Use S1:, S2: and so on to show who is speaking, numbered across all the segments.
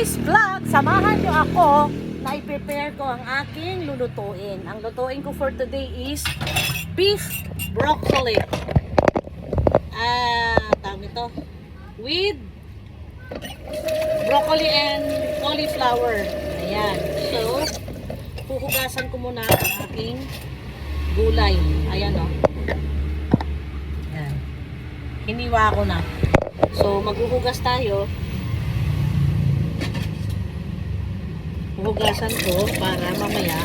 S1: today's vlog, samahan nyo ako na i-prepare ko ang aking lulutuin. Ang lutuin ko for today is beef broccoli. Tawag ito. With broccoli and cauliflower. Ayan. So, huhugasan ko muna ang aking gulay. Ayan o. Ayan. Hiniwa ko na. So, maghuhugas tayo. Huhugasan ko para mamaya.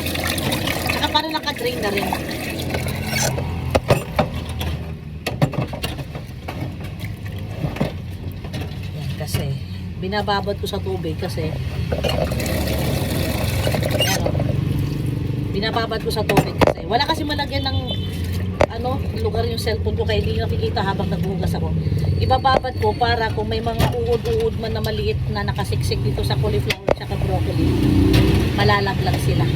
S1: Saka para naka-drain na rin. Yan, kasi binababad ko sa tubig kasi yan o. Binababad ko sa tubig kasi wala kasi malagyan ng lugar yung cellphone ko kaya hindi nakikita habang naghuhugas ako. Ibababad ko para kung may mga uod-uod man na maliit na nakasiksik dito sa cauliflower at broccoli, malalaglag sila.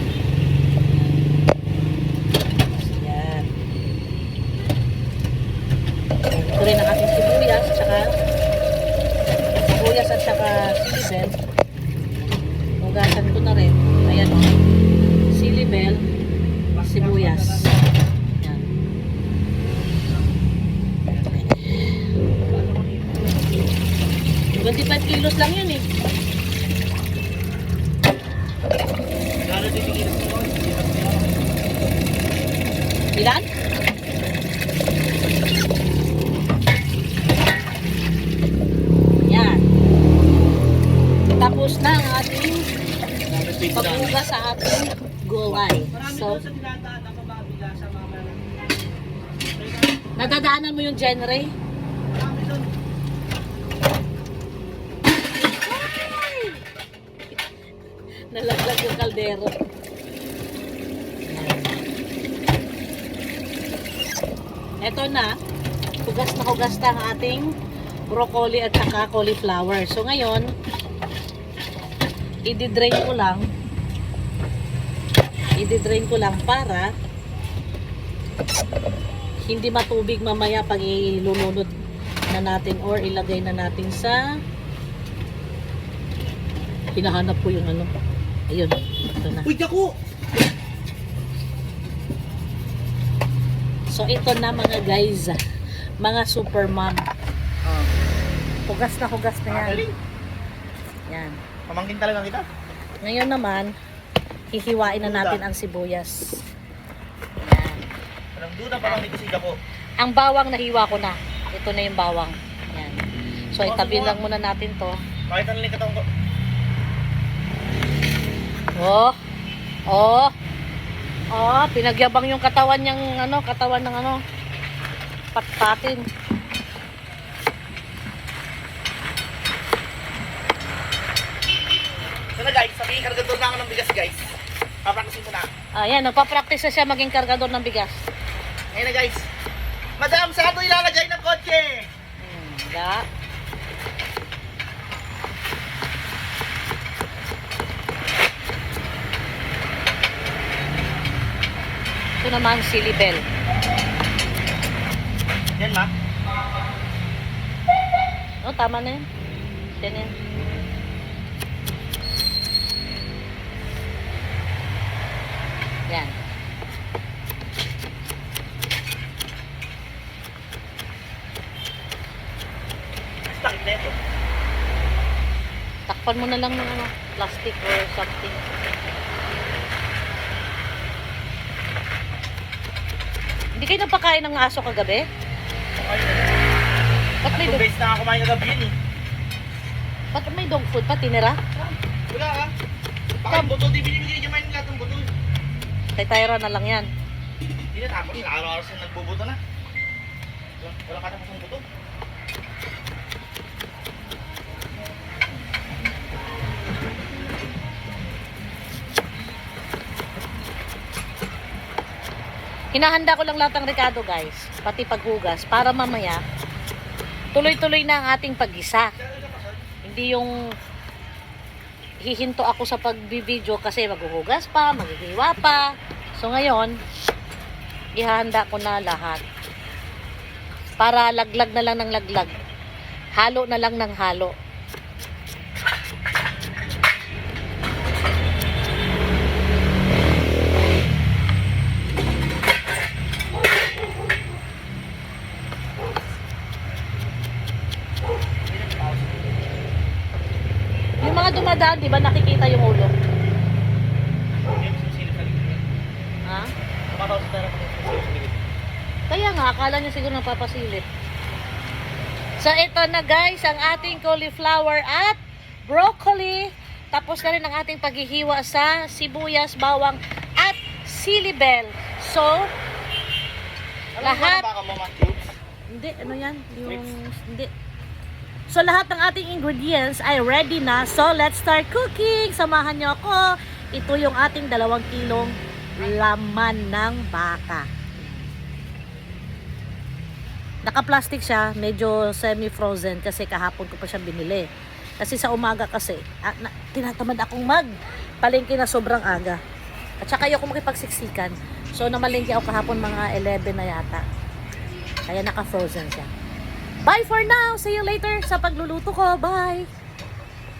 S1: Yan. Ito rin ang ating sibuyas at saka silibel. Hugasan ko na rin. Ayan o. Silibel, sibuyas. 25 kilos lang yan eh. Ilan? Yan. Tapos na ang ating paghugas sa ating gulay. So, nadadaanan mo yung genre? Nalaglag yung kaldero. Eto na. Hugas na ang ating broccoli at saka cauliflower. So ngayon, i-drain ko lang para hindi matubig mamaya pag ilulunod na natin or ilagay na natin sa hinahanap ko yung ayun, ito na.
S2: Uy, ako!
S1: So, ito na mga guys. Mga super mom. Oh. Hugas na yan. Yan.
S2: Pamangkin talaga kita.
S1: Ngayon naman, hihiwain na natin ang sibuyas. Yan.
S2: Walang duda parang may kusig ako.
S1: Ang bawang nahiwa ko na. Ito na yung bawang. Yan. So, itabi lang muna natin to.
S2: Pakita na lang katawang ko.
S1: Pinagyabang yung katawan niyang katawan ng patpatin.
S2: So na guys, sabihin kargador na ako ng bigas guys. Papracticein ko na.
S1: Ayan, nagpa-practice na siya maging kargador ng bigas.
S2: Ngayon na guys. Madam, saan ito ilalagay ng kotse?
S1: Da. Ito naman silibel.
S2: Yan ma.
S1: Tama na yun. Yan yan. Yan.
S2: Takip na ito.
S1: Takpan mo na lang ng plastic or something. Hindi kayo napakain ng aso kagabi? Ba't may
S2: 2 days na ako kumain kagabi yun eh.
S1: Ba't may dog food pa? Tinira?
S2: Wala ka. Bakit buto? Di binibigay niya main lahat ng buto.
S1: Taytayra na lang yan.
S2: Hindi na tapos. Araw-araw siya nagbubuto na. Wala ka tapos ng buto.
S1: Hinahanda ko lang lahat ng rekado guys. Pati paghugas. Para mamaya, tuloy-tuloy na ang ating paggisa. Hindi yung hihinto ako sa pagbibideo kasi maghuhugas pa, maghihiwa pa. So ngayon, ihahanda ko na lahat. Para laglag na lang ng laglag. Halo na lang ng halo. dumadaan, di ba nakikita yung ulo?
S2: Yung sisilip sa likod.
S1: Ha?
S2: Kapataw sa pera ko yung sisilip sa likod.
S1: Kaya nga, akala niya siguro napapasilip. So, ito na guys, ang ating cauliflower at broccoli. Tapos na rin ang ating paghihiwa sa sibuyas, bawang, at silibel. So, lahat...
S2: Ano ba baka mo, cubes?
S1: Hindi, ano yan? Hindi. So, lahat ng ating ingredients ay ready na. So, let's start cooking. Samahan niyo ako. Ito yung ating 2 kilong laman ng baka. Naka-plastic siya, medyo semi-frozen kasi kahapon ko pa siya binili. Kasi sa umaga kasi, tinatamad akong palengke na sobrang aga. At saka ayoko makipagsiksikan. So namalengke ako kahapon mga 11 na yata. Kaya naka-frozen siya. Bye for now! See you later sa pagluluto ko. Bye!